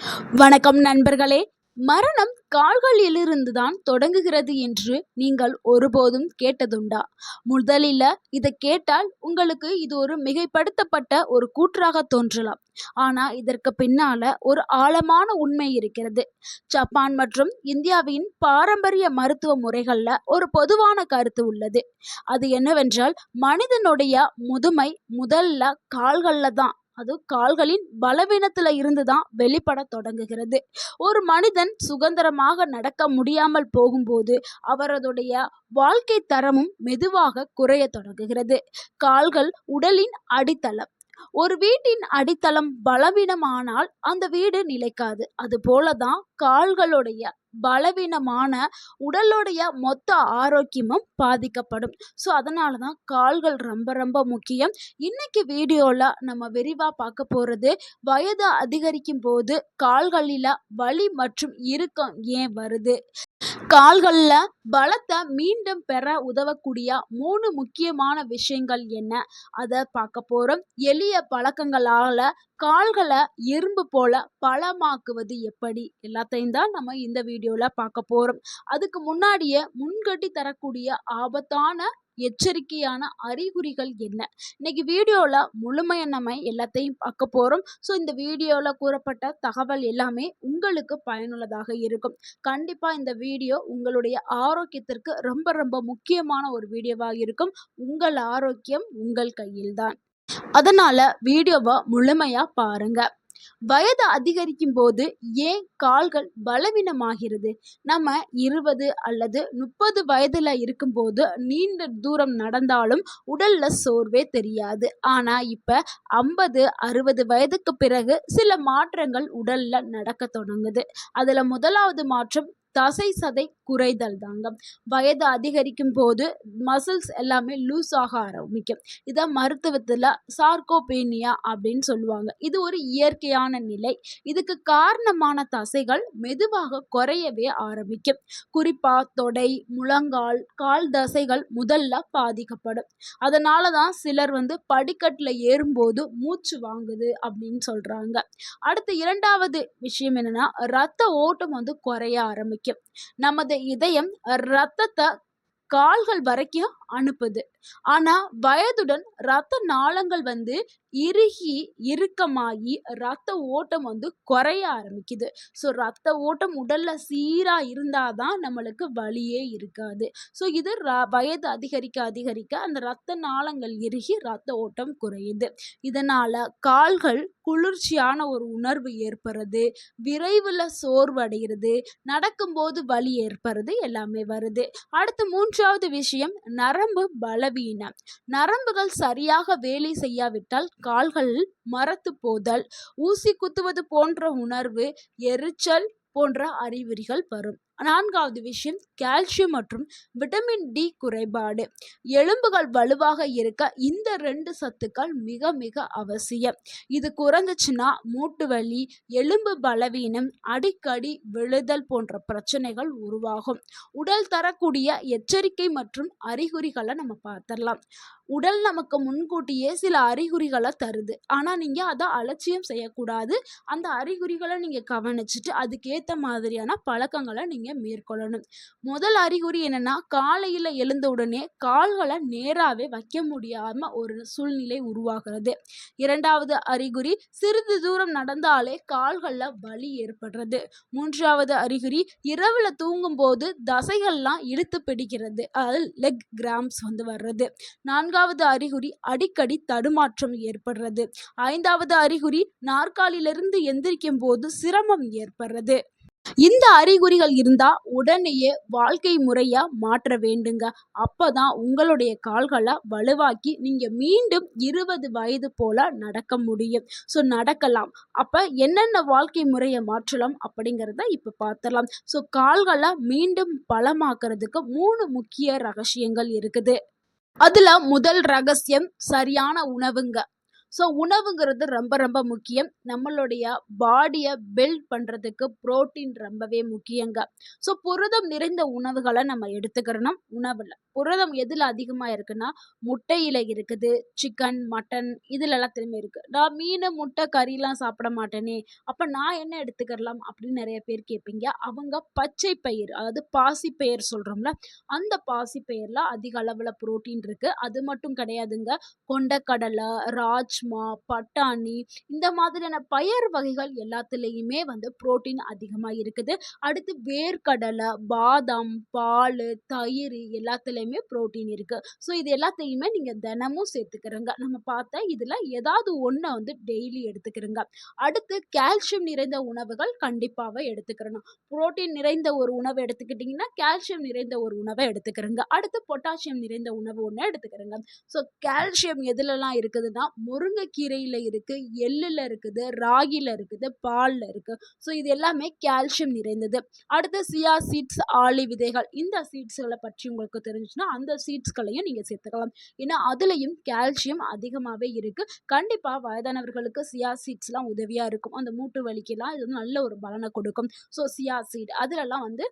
வணக்கம் நண்பர்களே. மரணம் கால்களிலிருந்து தான் தொடங்குகிறது என்று நீங்கள் ஒருபோதும் கேட்டதுண்டா? முதலில் இதை கேட்டால் உங்களுக்கு இது ஒரு மிகைப்படுத்தப்பட்ட ஒரு கூற்றாக தோன்றலாம். ஆனா இதற்கு பின்னால ஒரு ஆழமான உண்மை இருக்கிறது. ஜப்பான் மற்றும் இந்தியாவின் பாரம்பரிய மருத்துவ முறைகள்ல ஒரு பொதுவான கருத்து உள்ளது. அது என்னவென்றால், மனிதனுடைய முதுமை முதல்ல கால்கள்ல தான், அது கால்களின் பலவீனத்துல இருந்து தான் வெளிப்பட தொடங்குகிறது. ஒரு மனிதன் சுதந்திரமாக நடக்க முடியாமல் போகும்போது அவரதுடைய வாழ்க்கை தரமும் மெதுவாக குறைய தொடங்குகிறது. கால்கள் உடலின் அடித்தளம். ஒரு வீட்டின் அடித்தளம் பலவீனமானால் அந்த வீடு நிலைக்காது. அது போலதான் கால்களுடைய பலவீனமான உடலுடைய மொத்த ஆரோக்கியமும் பாதிக்கப்படும். ஸோ அதனாலதான் கால்கள் ரொம்ப ரொம்ப முக்கியம். இன்னைக்கு வீடியோல நம்ம விரிவா பார்க்க போறது, வயது அதிகரிக்கும் போது கால்களில வலி மற்றும் இறுக்கம் ஏன் வருது, கால்கள்ல பலத்தை மீண்டும் பெற உதவக்கூடிய 3 முக்கியமான விஷயங்கள் என்ன, அதை பார்க்க போறோம். எளிய பழக்கங்களால கால்களை இரும்பு போல பலமாக்குவது எப்படி, எல்லாத்தையும் தான் நம்ம இந்த வீடியோல பார்க்க போறோம். அதுக்கு முன்னாடியே முன்கட்டி தரக்கூடிய ஆபத்தான எச்சரிக்கையான அறிகுறிகள் என்ன, இன்னைக்கு வீடியோல முழுமையா நம்ம எல்லாத்தையும் பார்க்க போறோம். ஸோ இந்த வீடியோல கூறப்பட்ட தகவல் எல்லாமே உங்களுக்கு பயனுள்ளதாக இருக்கும். கண்டிப்பா இந்த வீடியோ உங்களுடைய ஆரோக்கியத்திற்கு ரொம்ப ரொம்ப முக்கியமான ஒரு வீடியோவா இருக்கும். உங்கள் ஆரோக்கியம் உங்கள் கையில்தான். அதனால வீடியோவை முழுமையா பாருங்க. வயது அதிகரிக்கும் போது ஏன் கால்கள் பலவீனமாகிறது? நம்ம 20 அல்லது 30 வயதுல இருக்கும்போது நீண்ட தூரம் நடந்தாலும் உடல்ல சோர்வே தெரியாது. ஆனா இப்ப 50 60 வயதுக்கு பிறகு சில மாற்றங்கள் உடல்ல நடக்க தொடங்குது. அதுல முதலாவது மாற்றம் தசை சதை குறைதல் தாங்க. வயது அதிகரிக்கும் போது மசில்ஸ் எல்லாமே லூஸ் ஆக ஆரம்பிக்கும். இதை மருத்துவத்துல சார்கோபேனியா அப்படின்னு சொல்லுவாங்க. இது ஒரு இயற்கையான நிலை. இதுக்கு காரணமான தசைகள் மெதுவாக குறையவே ஆரம்பிக்கும். குறிப்பா தொடை, முழங்கால், கால் தசைகள் முதல்ல பாதிக்கப்படும். அதனாலதான் சிலர் படிக்கட்டுல ஏறும்போது மூச்சு வாங்குது அப்படின்னு சொல்றாங்க. அடுத்து இரண்டாவது விஷயம் என்னன்னா, ரத்த ஓட்டம் குறைய ஆரம்பிக்கும். நமது இதயம் ரத்தத்தை கால்கள் வரைக்கும் அனுப்புது. ஆனா வயதுடன் ரத்த நாளங்கள் இறுகி இறுக்கமாகி ரத்த ஓட்டம் குறைய ஆரம்பிக்குது. ஸோ ரத்த ஓட்டம் உடல்ல சீரா இருந்தாதான் நம்மளுக்கு வலியே இருக்காது. ஸோ இது வயது அதிகரிக்க அதிகரிக்க அந்த ரத்த நாளங்கள் இறுகி ரத்த ஓட்டம் குறையுது. இதனால கால்கள் குளிர்ச்சியான ஒரு உணர்வு ஏற்படுறது, விரைவில் சோர்வு அடைகிறது, நடக்கும்போது வலி ஏற்படுறது எல்லாமே வருது. அடுத்து மூன்றாவது விஷயம், நரம்பு பலவீனம். நரம்புகள் சரியாக வேலை செய்யாவிட்டால் கால்கள் மரத்து போதல், ஊசி குத்துவது போன்ற உணர்வு, எரிச்சல் போன்ற அறிகுறிகள் வரும். நான்காவது விஷயம், கால்சியம் மற்றும் விட்டமின் டி குறைபாடு. எலும்புகள் வலுவாக இருக்க இந்த 2 சத்துக்கள் மிக மிக அவசியம். இது குறைஞ்சிச்சுன்னா மூட்டு வலி, எலும்பு பலவீனம், அடிக்கடி விழுதல் போன்ற பிரச்சனைகள் உருவாகும். உடல் தரக்கூடிய எச்சரிக்கை மற்றும் அறிகுறிகளை நம்ம பார்த்துடலாம். உடல் நமக்கு முன்கூட்டியே சில அறிகுறிகளை தருது. ஆனா நீங்க அதை அலட்சியம் செய்யக்கூடாது. அந்த அறிகுறிகளை நீங்க கவனிச்சுட்டு அதுக்கேற்ற மாதிரியான பழக்கங்களை நீங்க மேற்கொள்ளணும். முதல் அறிகுறி என்னன்னா, காலையில எழுந்த உடனே கால்களை நேராவே வைக்க முடியாம ஒரு சூழ்நிலை உருவாகிறது. இரண்டாவது அறிகுறி, சிறிது தூரம் நடந்தாலே கால்கள்ல வலி ஏற்படுறது. மூன்றாவது அறிகுறி, இரவுல தூங்கும் போது தசைகள்லாம் இழுத்து பிடிக்கிறது, அதாவது லெக் கிராம்ஸ் வர்றது. நான்காவது அறிகுறி, அடிக்கடி தடுமாற்றம் ஏற்படுறது. ஐந்தாவது அறிகுறி, நாற்காலியிலிருந்து எந்திரிக்கும் போது சிரமம் ஏற்படுறது. இந்த அறிகுறிகள் இருந்தா உடனேயே வாழ்க்கை முறையா மாற்ற வேண்டுங்க. அப்பதான் உங்களுடைய கால்களை வலுவாக்கி நீங்க மீண்டும் 20 வயது போல நடக்க முடியும். ஸோ நடக்கலாம். அப்ப என்னென்ன வாழ்க்கை முறையை மாற்றலாம் அப்படிங்கிறத இப்ப பார்த்துடலாம். ஸோ கால்களை மீண்டும் பலமாக்குறதுக்கு 3 முக்கிய ரகசியங்கள் இருக்குது. அதுல முதல் ரகசியம் சரியான உணவுங்க. ஸோ உணவுங்கிறது ரொம்ப ரொம்ப முக்கியம். நம்மளுடைய பாடிய பில்ட் பண்றதுக்கு புரோட்டீன் ரொம்பவே முக்கியங்க. ஸோ புரதம் நிறைந்த உணவுகள நம்ம எடுத்துக்கிறணும் உணவுல. புரதம் எதுல அதிகமா இருக்குன்னா, முட்டையில இருக்குது. சிக்கன், மட்டன் இதுல எல்லாத்துலயுமே இருக்கு. நான் மீனு, முட்டை, கறிலாம் சாப்பிட மாட்டேனே! அப்ப நான் என்ன எடுத்துக்கிறலாம்? அப்படின்னு நெறைய பேர் கேட்பீங்க. அவங்க பச்சை பயிறு, அதாவது பாசிப்பயிறு சொல்றோம்ல, அந்த பாசிப்பயிறுல அதிக அளவுல புரோட்டீன் இருக்கு. அது மட்டும் கிடையாதுங்க. கொண்டைக்கடலை, ராஜ்மா, பட்டாணி இந்த மாதிரியான பயறு வகைகள் எல்லாத்துலயுமே வந்து புரோட்டீன் அதிகமா இருக்குது. அடுத்து வேர்க்கடலை, பாதாம், பாலு, தயிரு எல்லாத்துலயுமே புரோட்டீன் இருக்கு. ஸோ இது எல்லாத்தையுமே நீங்க தினமும் சேர்த்துக்கிறங்க. நம்ம பார்த்த இதுல ஏதாவது ஒண்ண வந்து டெய்லி எடுத்துக்கிறங்க. அடுத்து கால்சியம் நிறைந்த உணவுகள் கண்டிப்பாவே எடுத்துக்கிறணும். புரோட்டீன் நிறைந்த ஒரு உணவு எடுத்துக்கிட்டீங்கன்னா, கால்சியம் நிறைந்த ஒரு உணவ எடுத்துக்கிறங்க. அடுத்து பொட்டாசியம் நிறைந்த உணவு ஒண்ணு எடுத்துக்கிறங்க. ஸோ கால்சியம் எதுலலாம் இருக்குதுன்னா, முருங்கைக்கீரையில இருக்கு, எள்ளுல இருக்குது, ராகில இருக்குது, பால்ல இருக்கு. ஸோ இது எல்லாமே கால்சியம் நிறைந்தது. அடுத்து சியா சீட்ஸ், ஆளி விதைகள். இந்த சீட்ஸ்கள பற்றி உங்களுக்கு தெரிஞ்சுச்சுன்னா, அந்த சீட்ஸ்களையும் நீங்க சேர்த்துக்கலாம். ஏன்னா, அதுலயும் கால்சியம் அதிகமாவே இருக்கு. கண்டிப்பா வயதானவர்களுக்கு சியா சீட்ஸ்லாம் உதவியா இருக்கும். அந்த மூட்டு வலிக்கெல்லாம் இது வந்து நல்ல ஒரு பலன கொடுக்கும். ஸோ சியா சீட் அதுலலாம் வந்து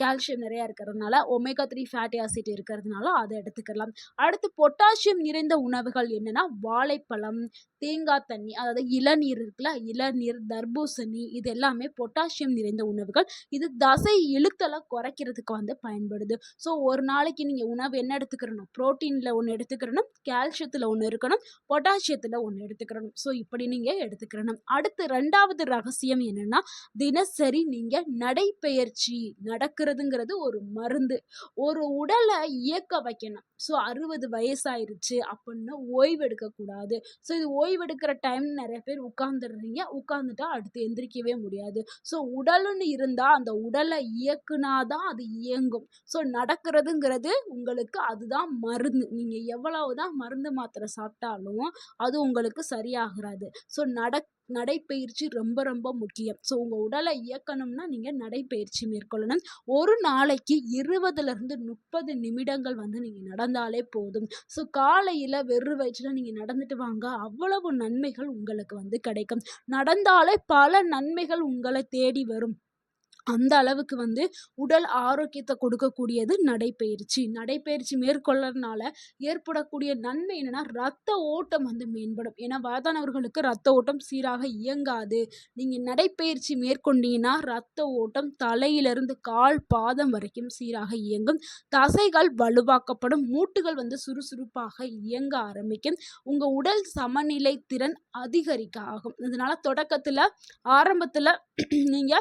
கால்சியம் நிறையா இருக்கிறதுனால, ஒமேகா 3 ஃபேட்டி ஆசிட் இருக்கிறதுனால அத எடுத்துக்கலாம். அடுத்து பொட்டாசியம் நிறைந்த உணவுகள் என்னன்னா, வாழைப்பழம், தேங்காய் தண்ணி, அதாவது இளநீர் இருக்குல்ல, இளநீர், தர்பூசணி இது எல்லாமே பொட்டாசியம் நிறைந்த உணவுகள். இது தசை இழுத்தல குறைக்கிறதுக்கு வந்து பயன்படுது. ஸோ ஒரு நாளைக்கு நீங்க உணவு என்ன எடுத்துக்கிறணும்? புரோட்டீன்ல ஒண்ணு எடுத்துக்கிறணும், கால்சியத்துல ஒண்ணு இருக்கணும், பொட்டாசியத்துல ஒண்ணு எடுத்துக்கிறணும். ஸோ இப்படி நீங்க எடுத்துக்கிறணும். அடுத்து 2வது ரகசியம் என்னன்னா, தினசரி நீங்க நடைப்பயிற்சி நடக்கிறதுங்கிறது ஒரு மருந்து. ஒரு உடல இயக்க வைக்கணும். ஸோ 60 வயசாயிருச்சு அப்படின்னு ஓய்வு எடுக்கக்கூடாது. ஸோ இது ஓய்வெடுக்கிற டைம் நெறைய பேர் உட்கார்ந்துடுறீங்க. உட்கார்ந்துட்டா அடுத்து எந்திரிக்கவே முடியாது. ஸோ உடலுன்னு இருந்தா அந்த உடல இயக்குனா தான் அது இயங்கும். ஸோ நடக்கிறதுங்கிறது உங்களுக்கு அதுதான் மருந்து. நீங்க எவ்வளவு தான் மருந்து மாத்திரை சாப்பிட்டாலும் அது உங்களுக்கு சரியாகாது. ஸோ நடைப்பயிற்சி ரொம்ப ரொம்ப முக்கியம். ஸோ உங்க உடல இயக்கணும்னா நீங்க நடைப்பயிற்சி மேற்கொள்ளணும். ஒரு நாளைக்கு 20லிருந்து 30 நிமிடங்கள் வந்து நீங்க நடந்தாலே போதும். ஸோ காலையில வெறும் வயிற்றுல நீங்க நடந்துட்டு வாங்க. அவ்வளவு நன்மைகள் உங்களுக்கு வந்து கிடைக்கும். நடந்தாலே பல நன்மைகள் உங்கள தேடி வரும். அந்த அளவுக்கு வந்து உடல் ஆரோக்கியத்த கொடுக்கக்கூடியது நடைப்பயிற்சி. நடைப்பயிற்சி மேற்கொள்றதுனால ஏற்படக்கூடிய நன்மை என்னன்னா, ரத்த ஓட்டம் வந்து மேம்படும். ஏன்னா வயதானவர்களுக்கு ரத்த ஓட்டம் சீராக இயங்காது. நீங்க நடைப்பயிற்சி மேற்கொண்டீங்கன்னா, ரத்த ஓட்டம் தலையிலிருந்து கால், பாதம் வரைக்கும் சீராக இயங்கும். தசைகள் வலுவாக்கப்படும். மூட்டுகள் வந்து சுறுசுறுப்பாக இயங்க ஆரம்பிக்கும். உங்க உடல் சமநிலை திறன் அதிகரிக்க ஆகும். இதனால ஆரம்பத்துல நீங்க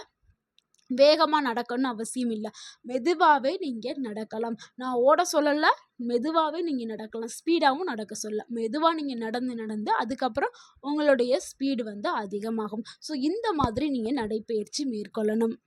வேகமா நடக்கணும்னு அவசியம் இல்ல. மெதுவாவே நீங்க நடக்கலாம். நான் ஓட சொல்லல. மெதுவாவே நீங்க நடக்கலாம். ஸ்பீடாவும் நடக்க சொல்லல. மெதுவா நீங்க நடந்து நடந்து அதுக்கப்புறம் உங்களுடைய ஸ்பீடு வந்து அதிகமாகும். ஸோ இந்த மாதிரி நீங்க நடைப்பயிற்சி மேற்கொள்ளணும்.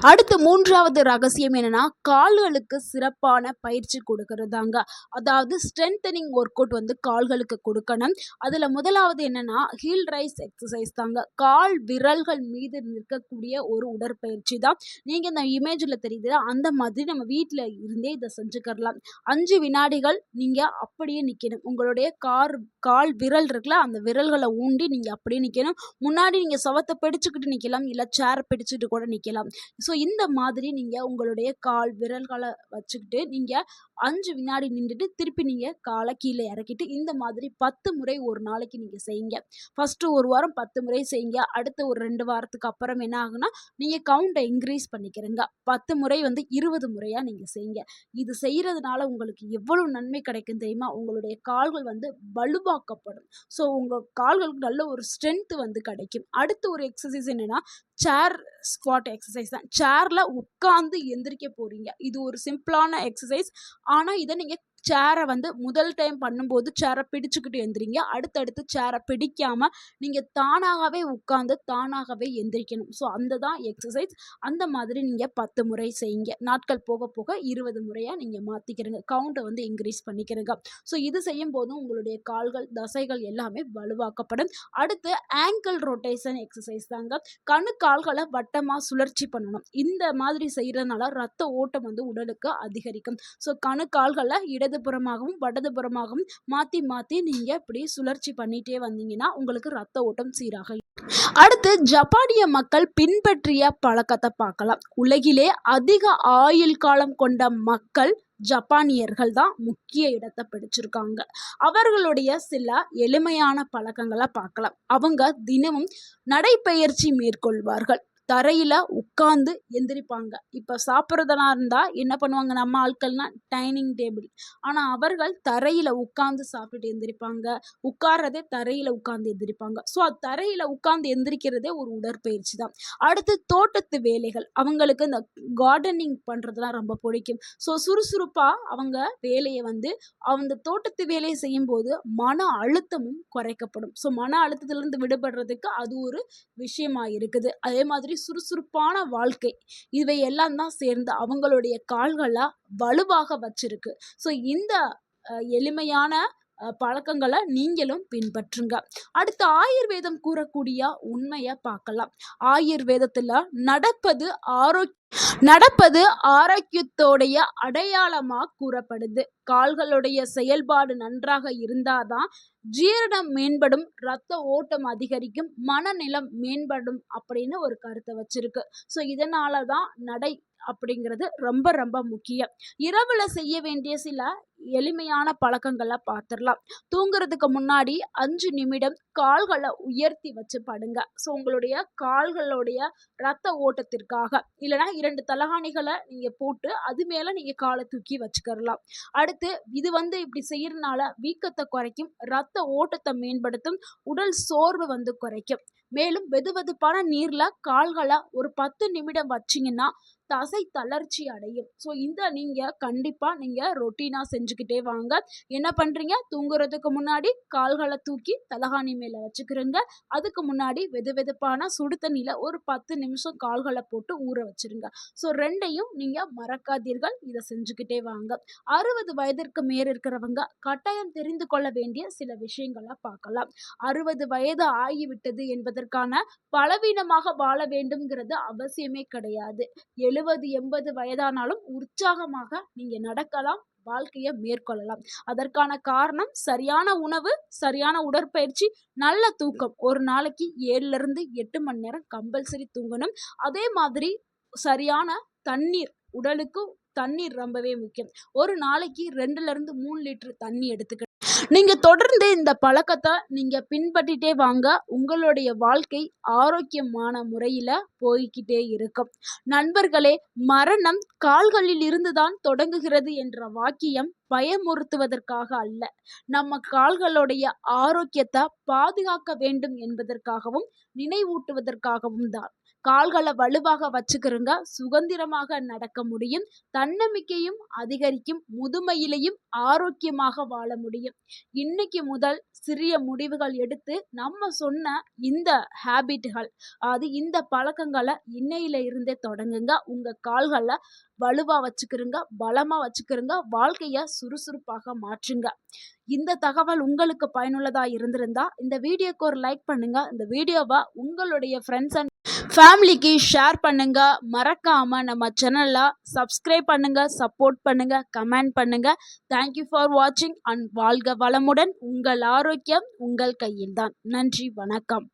அடுத்து 3வது ரகசியம் என்னன்னா, கால்களுக்கு சிறப்பான பயிற்சி கொடுக்கிறதாங்க. அதாவது ஸ்ட்ரென்தனிங் ஒர்க் அவுட் வந்து கால்களுக்கு கொடுக்கணும். அதுல 1வது என்னன்னா, ஹீல் ரைஸ் எக்சர்சைஸ் தாங்க. கால் விரல்கள் மீது நிற்கக்கூடிய ஒரு உடற்பயிற்சி தான். நீங்க இந்த இமேஜ்ல தெரியுதுல, அந்த மாதிரி நம்ம வீட்ல இருந்தே இத செஞ்சுக்கலாம். 5 வினாடிகள் நீங்க அப்படியே நிக்கணும். உங்களுடைய கால் விரல் இருக்குல்ல, அந்த விரல்கள ஊண்டி நீங்க அப்படியே நிக்கணும். முன்னாடி நீங்க சுவத்த பிடிச்சுக்கிட்டு நிக்கலாம். இல்ல சேர பிடிச்சுட்டு கூட நிக்கலாம். ஸோ இந்த மாதிரி நீங்க உங்களுடைய கால் விரல்கள வச்சுக்கிட்டு, நீங்க 5 வினாடி நின்டுட்டு, திருப்பி நீங்க கால கீழ இறக்கிட்டு, இந்த மாதிரி 10 முறை ஒரு நாளைக்கு நீங்க செய்யுங்க. ஃபர்ஸ்ட்டு 1 வாரம் 10 முறை செய்யுங்க. அடுத்த ஒரு 2 வாரத்துக்கு அப்புறம் என்ன ஆகும்னா, நீங்க கவுண்ட்ட இன்கிரீஸ் பண்ணிக்கிறங்க. 10 முறை வந்து 20 முறையா நீங்க செய்யுங்க. இது செய்றதுனால உங்களுக்கு எவ்வளவு நன்மை கிடைக்கும் தெரியுமா? உங்களுடைய கால்கள் வந்து வலுவாக்கப்படும். ஸோ உங்க கால்களுக்கு நல்ல ஒரு ஸ்ட்ரென்த் வந்து கிடைக்கும். அடுத்து ஒரு எக்ஸர்சைஸ் என்னன்னா, சேர் ஸ்குவாட் எக்ஸர்சைஸ் தான். சேர்ல உட்கார்ந்து எந்திரிக்க போறீங்க. இது ஒரு சிம்பிளான எக்ஸர்சைஸ். ஆனா இத நீங்க சேர வந்து முதல் டைம் பண்ணும்போது சேர பிடிச்சுக்கிட்டு எந்திரிங்க. அடுத்தடுத்து சேர பிடிக்காம நீங்க தானாகவே உட்கார்ந்து தானாகவே எந்திரிக்கணும். ஸோ அந்த தான் எக்ஸர்சைஸ். அந்த மாதிரி நீங்க 10 முறை செய்யுங்க. நாட்கள் போக போக 20 முறையா நீங்க மாத்திக்கிறங்க. கவுண்ட்ட வந்து இன்கிரீஸ் பண்ணிக்கிறங்க. ஸோ இது செய்யும்போதும் உங்களுடைய கால்கள், தசைகள் எல்லாமே வலுவாக்கப்படும். அடுத்து ஆங்கிள் ரொட்டேஷன் எக்ஸர்சைஸ் தாங்க. கால்கள வட்டமா சுழற்சி பண்ணணும். இந்த மாதிரி செய்றதுனால ரத்த ஓட்டம் வந்து உடலுக்கு அதிகரிக்கும். ஸோ கால்கள இடது இடதுபுறமாகவும் வலதுபுறமாகவும் மாற்றி மாற்றி நீங்கள் இப்படி சுழற்சி பண்ணிகிட்டே வந்தீங்கன்னா உங்களுக்கு ரத்த ஓட்டம் சீராக இருக்கும். அடுத்து ஜப்பானிய மக்கள் பின்பற்றிய பழக்கத்தை பார்க்கலாம். உலகிலே அதிக ஆயுள் காலம் கொண்ட மக்கள் ஜப்பானியர்கள் தான் முக்கிய இடத்தை பிடிச்சிருக்காங்க. அவர்களுடைய சில எளிமையான பழக்கங்களை பார்க்கலாம். அவங்க தினமும் நடைப்பயிற்சி மேற்கொள்வார்கள். தரையில உட்கார்ந்து எந்திரிப்பாங்க. இப்ப சாப்பிட்றதா இருந்தா என்ன பண்ணுவாங்க, நம்ம ஆட்கள்னா டைனிங் டேபிள். ஆனா அவர்கள் தரையில உட்கார்ந்து சாப்பிட்டு எந்திரிப்பாங்க. உட்கார்றதே தரையில உட்கார்ந்து எந்திரிப்பாங்க. ஸோ தரையில உட்கார்ந்து எந்திரிக்கிறதே ஒரு உடற்பயிற்சி தான். அடுத்து தோட்டத்து வேலைகள். அவங்களுக்கு இந்த கார்டனிங் பண்றதுலாம் ரொம்ப பிடிக்கும். ஸோ சுறுசுறுப்பா அவங்க வேலையை அந்த தோட்டத்து வேலையை செய்யும்போது மன அழுத்தமும் குறைக்கப்படும். ஸோ மன அழுத்தத்திலிருந்து விடுபடுறதுக்கு அது ஒரு விஷயமா இருக்குது. அதே மாதிரி சுறுசுறுப்பான வாழ்க்கை, இவை எல்லாம் தான் சேர்ந்து அவங்களுடைய கால்களை வலுவாக வச்சிருக்கு. ஸோ இந்த எளிமையான பழக்கங்களை நீங்களும் பின்பற்றுங்க. அடுத்து ஆயுர்வேதம் கூறக்கூடிய உண்மையை பார்க்கலாம். ஆயுர்வேதத்துல நடப்பது ஆரோக்கியத்தோடைய அடையாளமா கூறப்படுது. கால்களுடைய செயல்பாடு நன்றாக இருந்தாதான் ஜீரணம் மேம்படும், ரத்த ஓட்டம் அதிகரிக்கும், மனநிலம் மேம்படும் அப்படின்னு ஒரு கருத்தை வச்சிருக்கு. ஸோ இதனாலதான் நடை அப்படிங்கிறது ரொம்ப ரொம்ப முக்கியம். இரவுல செய்ய வேண்டிய சில எளிமையான பழக்கங்களை பார்த்துடலாம். தூங்குறதுக்கு முன்னாடி 5 நிமிடம் கால்களை உயர்த்தி வச்சு படுங்க. ஸோ உங்களுடைய கால்களுடைய ரத்த ஓட்டத்திற்காக. இல்லைன்னா 2 தலகாணிகளை நீங்க போட்டு அது மேல நீங்க காலை தூக்கி வச்சுக்கலாம். அடுத்து இது இப்படி செய்யறதுனால வீக்கத்தை குறைக்கும், ரத்த ஓட்டத்தை மேம்படுத்தும், உடல் சோர்வு குறைக்கும். மேலும் வெதுவெதுப்பான நீர்ல கால்களை ஒரு 10 நிமிடம் வச்சிங்கன்னா தசை தளர்ச்சி அடையும். ஸோ நீங்க கண்டிப்பா ரொட்டீனா செஞ்சுக்கிட்டே வாங்க. என்ன பண்றீங்க, தூங்குறதுக்கு முன்னாடி கால்களை தூக்கி தலகாணி மேல வச்சுக்கிறீங்க. அதுக்கு முன்னாடி வெதுவெதுப்பான சுடு தண்ணியில ஒரு 10 நிமிஷம் கால்களை போட்டு ஊற வச்சிருங்க. ஸோ 2ஐயும் நீங்க மறக்காதீர்கள். இதை செஞ்சுக்கிட்டே வாங்க. 60 வயதிற்கு மேல் இருக்கிறவங்க கட்டாயம் தெரிந்து கொள்ள வேண்டிய சில விஷயங்களை பார்க்கலாம். 60 வயது ஆகிவிட்டது என்பதற்கான பலவீனமாக வாழ வேண்டும்ங்கிறது அவசியமே கிடையாது. 70-80 வயதானாலும் உற்சாகமாக நீங்க நடக்கலாம், வாழ்க்கையை மேற்கொள்ளலாம். அதற்கான காரணம் சரியான உணவு, சரியான உடற்பயிற்சி, நல்ல தூக்கம். ஒரு நாளைக்கு 7-8 மணி நேரம் கம்பல்சரி தூங்கணும். அதே மாதிரி சரியான தண்ணீர், உடலுக்கு தண்ணீர் ரொம்பவே முக்கியம். ஒரு நாளைக்கு 2-3 லிட்டர் தண்ணி எடுத்துக்கணும். நீங்க தொடர்ந்து இந்த பழக்கத்தை நீங்க பின்பற்றிட்டே வாங்க. உங்களுடைய வாழ்க்கை ஆரோக்கியமான முறையில போய்கிட்டே இருக்கும். நண்பர்களே, மரணம் கால்களில் இருந்துதான் தொடங்குகிறது என்ற வாக்கியம் பயமுறுத்துவதற்காக அல்ல, நம்ம கால்களுடைய ஆரோக்கியத்தை பாதுகாக்க வேண்டும் என்பதற்காகவும் நினைவூட்டுவதற்காகவும் தான். கால்களை வலுவாக வச்சுக்கிறங்க, சுதந்திரமாக நடக்க முடியும், தன்னம்பிக்கையும் அதிகரிக்கும், முதுமையிலையும் ஆரோக்கியமாக வாழ முடியும். இன்னைக்கு முதல் சிறிய முடிவுகள் எடுத்து நம்ம சொன்ன இந்த ஹேபிட்டுகள், இந்த பழக்கங்களை இன்னையில இருந்தே தொடங்குங்க. உங்க கால்களை வலுவா வச்சுக்கிறங்க, பலமா வச்சுக்கிறங்க, வாழ்க்கைய சுறுசுறுப்பாக மாற்றுங்க. இந்த தகவல் உங்களுக்கு பயனுள்ளதா இருந்திருந்தா இந்த வீடியோக்கு ஒரு லைக் பண்ணுங்க. இந்த வீடியோவை உங்களுடைய ஃப்ரெண்ட்ஸ் அண்ட் ஃபேமிலிக்கு ஷேர் பண்ணுங்க. மறக்காம நம்ம சேனலை சப்ஸ்கிரைப் பண்ணுங்க, சப்போர்ட் பண்ணுங்க, கமெண்ட் பண்ணுங்க. தேங்க்யூ ஃபார் வாட்சிங் அண்ட் வாழ்க வளமுடன். உங்கள் ஆரோக்கியம் உங்கள் கையில்தான். நன்றி, வணக்கம்.